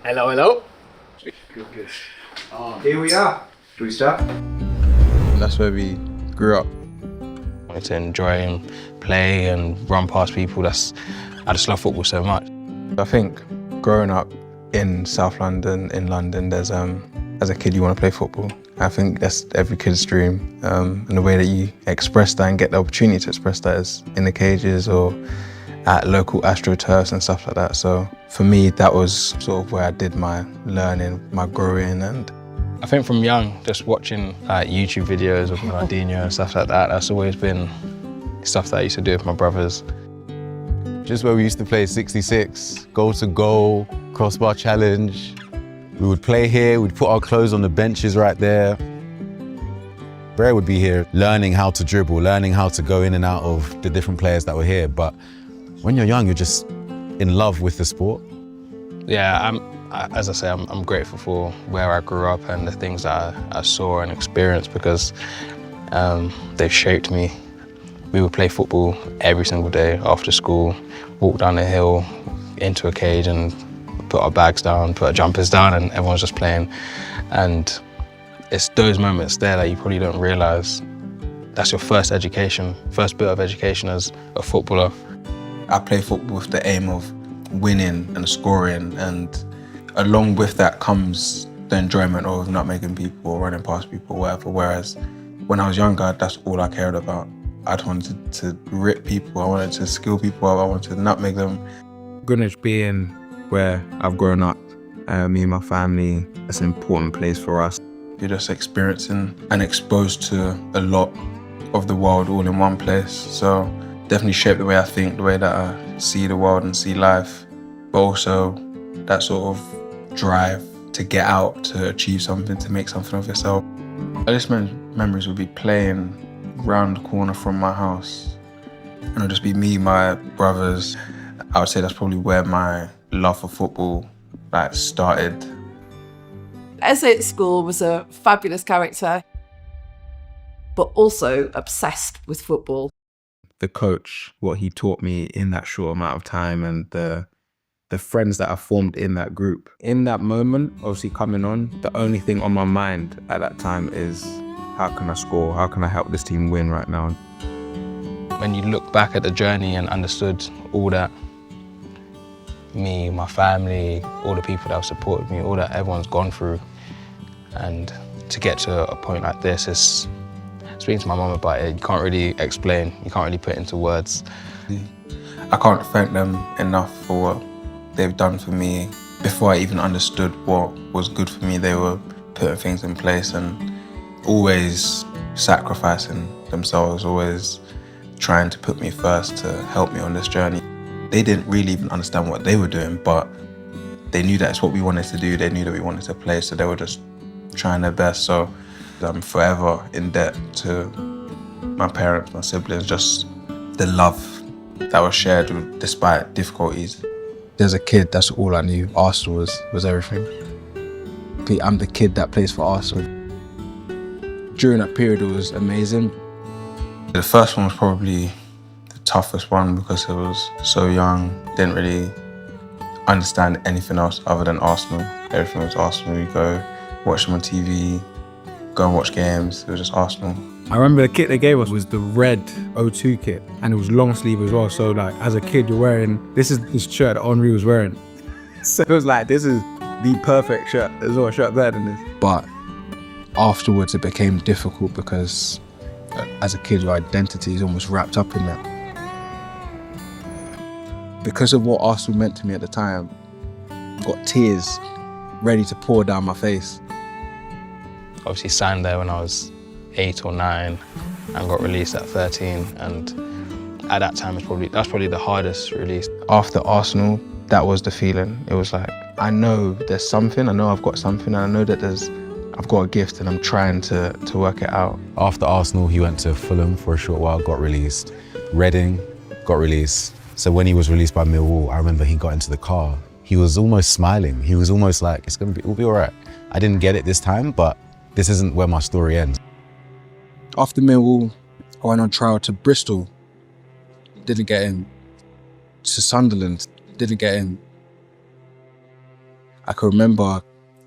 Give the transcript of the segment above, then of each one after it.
Hello, hello. Good. Here we are. Should we start? That's where we grew up. To enjoy and play and run past people, I just love football so much. I think growing up in South London, in London, there's as a kid you want to play football. I think that's every kid's dream, and the way that you express that and get the opportunity to express that is in the cages or at local AstroTurfs and stuff like that. So for me, that was sort of where I did my learning, my growing. And I think from young, just watching YouTube videos of Ronaldinho and stuff like that, that's always been stuff that I used to do with my brothers. Just where we used to play 66, goal to goal, crossbar challenge. We would play here, we'd put our clothes on the benches right there. Bray would be here learning how to dribble, learning how to go in and out of the different players that were here. But when you're young, you're just in love with the sport. Yeah, as I say, I'm grateful for where I grew up and the things that I saw and experienced because they've shaped me. We would play football every single day after school, walk down the hill into a cage and put our bags down, put our jumpers down, and everyone's just playing. And it's those moments there that you probably don't realise. That's your first education, first bit of education as a footballer. I play football with the aim of winning and scoring, and along with that comes the enjoyment of not making people or running past people or whatever. Whereas when I was younger, that's all I cared about. I wanted to rip people, I wanted to skill people, I wanted to nutmeg them. Greenwich being where I've grown up, me and my family, it's an important place for us. You're just experiencing and exposed to a lot of the world all in one place. So definitely shaped the way I think, the way that I see the world and see life, but also that sort of drive to get out, to achieve something, to make something of yourself. Earliest memories would be playing round the corner from my house, and it'll just be me, my brothers. I would say that's probably where my love for football started. Eze at school was a fabulous character, but also obsessed with football. The coach, what he taught me in that short amount of time, and the friends that I formed in that group. In that moment, obviously coming on, the only thing on my mind at that time is, how can I score? How can I help this team win right now? When you look back at the journey and understood all that me, my family, all the people that have supported me, all that everyone's gone through, and to get to a point like this, speaking to my mum about it, you can't really explain, you can't really put it into words. I can't thank them enough for what they've done for me. Before I even understood what was good for me, they were putting things in place and always sacrificing themselves, always trying to put me first to help me on this journey. They didn't really even understand what they were doing, but they knew that it's what we wanted to do. They knew that we wanted to play, so they were just trying their best. So I'm forever in debt to my parents, my siblings, just the love that was shared despite difficulties. As a kid, that's all I knew. Arsenal was everything. I'm the kid that plays for Arsenal. During that period, it was amazing. The first one was probably the toughest one because it was so young, didn't really understand anything else other than Arsenal. Everything was Arsenal. You go watch them on TV, go and watch games. It was just Arsenal. I remember the kit they gave us was the red O2 kit, and it was long sleeve as well. So like, as a kid, you're wearing, this is this shirt that Henri was wearing. So it was like, this is the perfect shirt. There's no shirt better than this. But afterwards, it became difficult because as a kid, your identity is almost wrapped up in that. Because of what Arsenal meant to me at the time, I got tears ready to pour down my face. Obviously signed there when I was 8 or 9 and got released at 13, and at that time that's probably the hardest release. After Arsenal, that was the feeling. It was like, I know there's something, I know I've got something, and I know that I've got a gift and I'm trying to work it out. After Arsenal, he went to Fulham for a short while, got released. Reading, got released. So when he was released by Millwall, I remember he got into the car. He was almost smiling. He was almost like, it'll be all right. I didn't get it this time, but this isn't where my story ends. After Millwall, I went on trial to Bristol. Didn't get in. To Sunderland, didn't get in. I can remember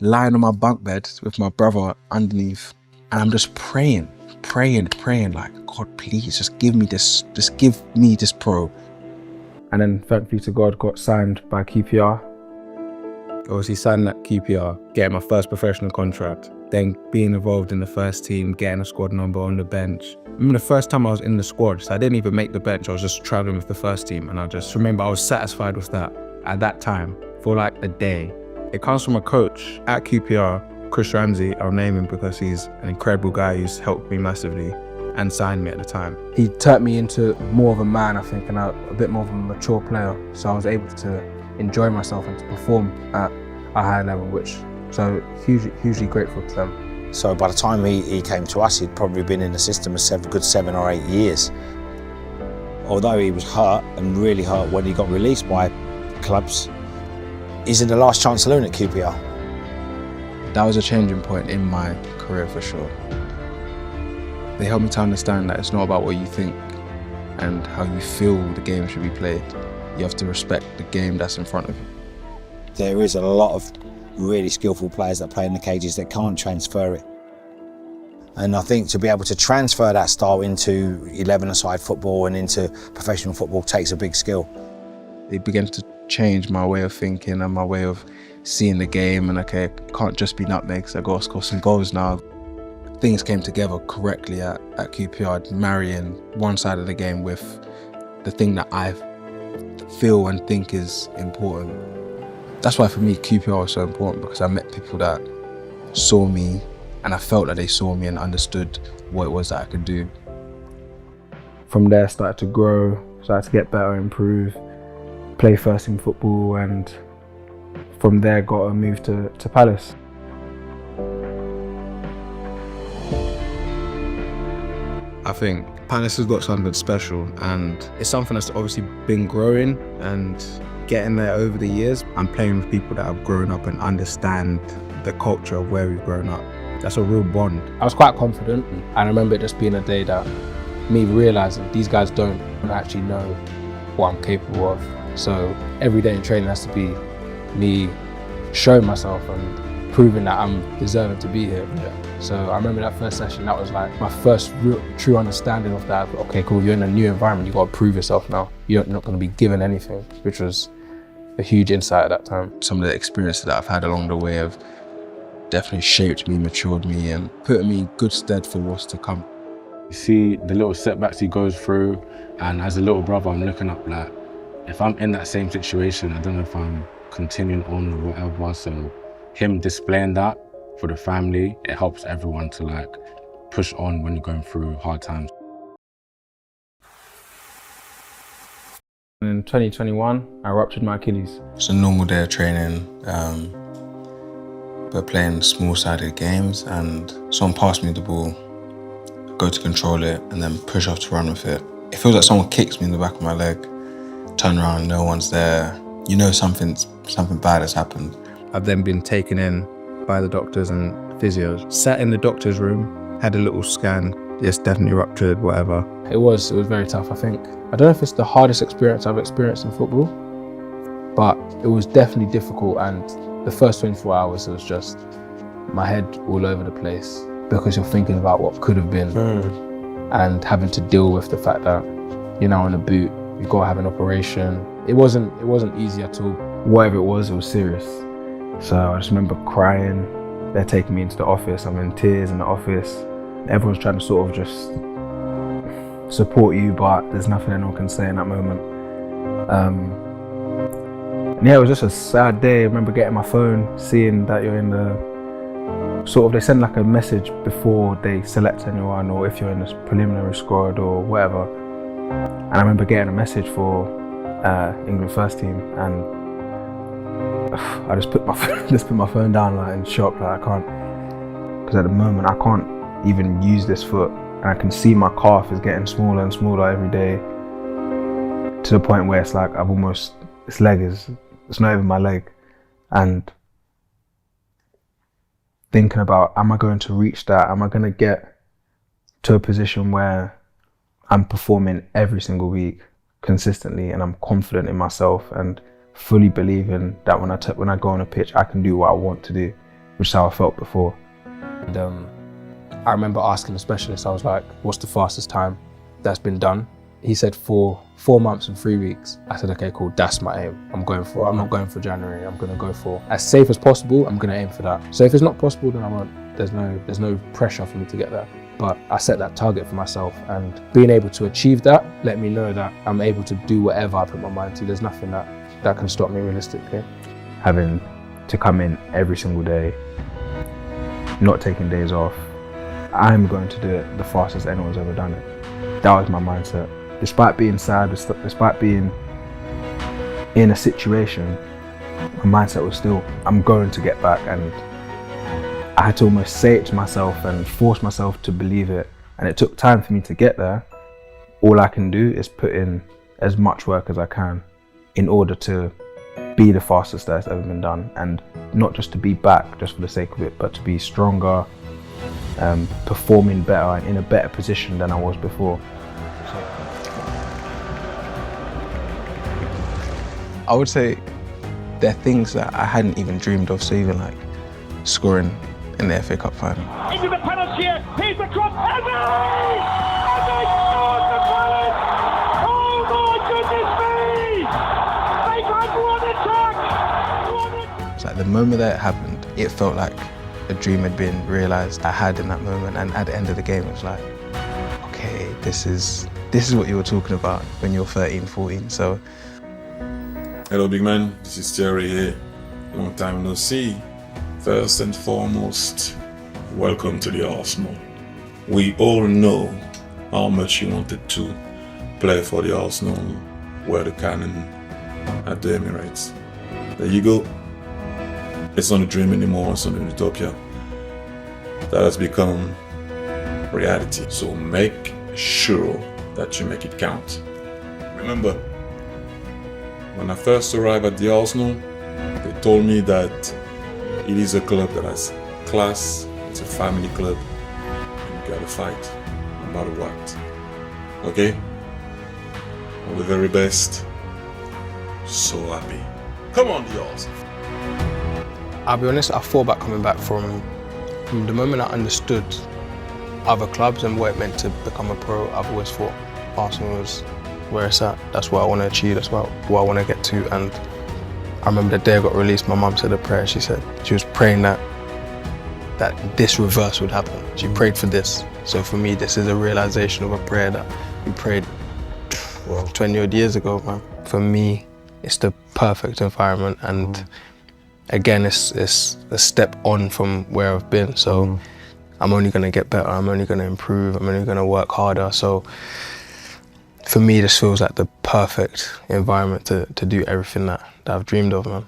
lying on my bunk bed with my brother underneath, and I'm just praying, like, God, please just give me this pro. And then thankfully to God, got signed by QPR. Obviously signed at QPR, getting my first professional contract, then being involved in the first team, getting a squad number on the bench. I remember the first time I was in the squad, so I didn't even make the bench, I was just traveling with the first team, and I just remember I was satisfied with that at that time for like a day. It comes from a coach at QPR, Chris Ramsey. I'll name him because he's an incredible guy who's helped me massively and signed me at the time. He turned me into more of a man, I think, and a bit more of a mature player. So I was able to enjoy myself and to perform at a high level, so hugely grateful to them. So by the time he came to us, he'd probably been in the system a good 7 or 8 years. Although he was hurt and really hurt when he got released by clubs, he's in the last chance saloon at QPR. That was a changing point in my career for sure. They helped me to understand that it's not about what you think and how you feel the game should be played. You have to respect the game that's in front of you. There is a lot of really skillful players that play in the cages that can't transfer it. And I think to be able to transfer that style into 11-a-side football and into professional football takes a big skill. It began to change my way of thinking and my way of seeing the game, and okay, it can't just be nutmegs, I gotta score some goals now. Things came together correctly at QPR, marrying one side of the game with the thing that I feel and think is important. That's why for me QPR was so important, because I met people that saw me and I felt that they saw me and understood what it was that I could do. From there, started to grow, started to get better, improve, play first team football, and from there got a move to Palace. I think Palace has got something special, and it's something that's obviously been growing and getting there over the years. I'm playing with people that have grown up and understand the culture of where we've grown up. That's a real bond. I was quite confident, and I remember it just being a day that me realising these guys don't actually know what I'm capable of. So every day in training has to be me showing myself and proving that I'm deserving to be here. So I remember that first session, that was like my first real true understanding of that. Okay, cool, you're in a new environment, you got to prove yourself now. You're not going to be given anything, which was a huge insight at that time. Some of the experiences that I've had along the way have definitely shaped me, matured me, and put me in good stead for what's to come. You see the little setbacks he goes through, and as a little brother, I'm looking up like, if I'm in that same situation, I don't know if I'm continuing on or whatever. So him displaying that for the family, it helps everyone to like push on when you're going through hard times. In 2021, I ruptured my Achilles. It's a normal day of training. We're playing small-sided games, and someone passed me the ball, go to control it, and then push off to run with it. It feels like someone kicks me in the back of my leg. Turn around, no one's there. You know something bad has happened. I've then been taken in by the doctors and physios. Sat in the doctor's room, had a little scan. It's definitely ruptured, whatever. It was very tough, I think. I don't know if it's the hardest experience I've experienced in football, but it was definitely difficult, and the first 24 hours, it was just my head all over the place, because you're thinking about what could have been and having to deal with the fact that you're now in a boot, you've got to have an operation. It wasn't easy at all. Whatever it was serious. So I just remember crying. They're taking me into the office. I'm in tears in the office. Everyone's trying to sort of just support you, but there's nothing anyone can say in that moment. And yeah, it was just a sad day. I remember getting my phone, seeing that you're in the sort of, they send like a message before they select anyone, or if you're in this preliminary squad or whatever. And I remember getting a message for England first team, and I just put my phone down like in shock, like I can't, because at the moment I can't even use this foot, and I can see my calf is getting smaller and smaller every day, to the point where it's like it's not even my leg. And thinking about, am I going to reach that? Am I going to get to a position where I'm performing every single week consistently and I'm confident in myself and fully believing that when I go on a pitch, I can do what I want to do, which is how I felt before. And I remember asking the specialist, I was like, what's the fastest time that's been done? He said 4 months and 3 weeks. I said, okay, cool, that's my aim. I'm not going for January. I'm gonna go for as safe as possible. I'm gonna aim for that. So if it's not possible, then I won't. There's no pressure for me to get there. But I set that target for myself, and being able to achieve that let me know that I'm able to do whatever I put my mind to. There's nothing that can stop me realistically. Having to come in every single day, not taking days off, I'm going to do it the fastest anyone's ever done it. That was my mindset. Despite being sad, despite being in a situation, my mindset was still, I'm going to get back. And I had to almost say it to myself and force myself to believe it. And it took time for me to get there. All I can do is put in as much work as I can in order to be the fastest that's ever been done. And not just to be back just for the sake of it, but to be stronger, performing better and in a better position than I was before. I would say there are things that I hadn't even dreamed of, so even like scoring in the FA Cup final. Into the penalty here, here's the cross, Eberechi! And they scored the penalty! Oh my goodness me! They've had one attack! It's like the moment that it happened, it felt like a dream had been realised. I had in that moment, and at the end of the game it was like, okay, this is what you were talking about when you were 13, 14, so. Hello big man, this is Thierry here. Long time no see. First and foremost, welcome to the Arsenal. We all know how much you wanted to play for the Arsenal, wear the cannon at the Emirates. There you go. It's not a dream anymore, it's not a utopia. That has become reality. So make sure that you make it count. Remember, when I first arrived at the Arsenal, they told me that it is a club that has class, it's a family club, and you gotta fight, no matter what. Okay? All the very best. So happy. Come on, the Arsenal. I'll be honest, I thought about coming back from the moment I understood other clubs and what it meant to become a pro. I've always thought Arsenal was where it's at. That's what I want to achieve, that's what I want to get to. And I remember the day I got released, my mum said a prayer. She was praying that this reverse would happen. She prayed for this. So for me, this is a realization of a prayer that we prayed 20 odd years ago, man. For me, it's the perfect environment, and again, it's a step on from where I've been. So I'm only gonna get better, I'm only gonna improve, I'm only gonna work harder. So for me, this feels like the perfect environment to do everything that I've dreamed of, man.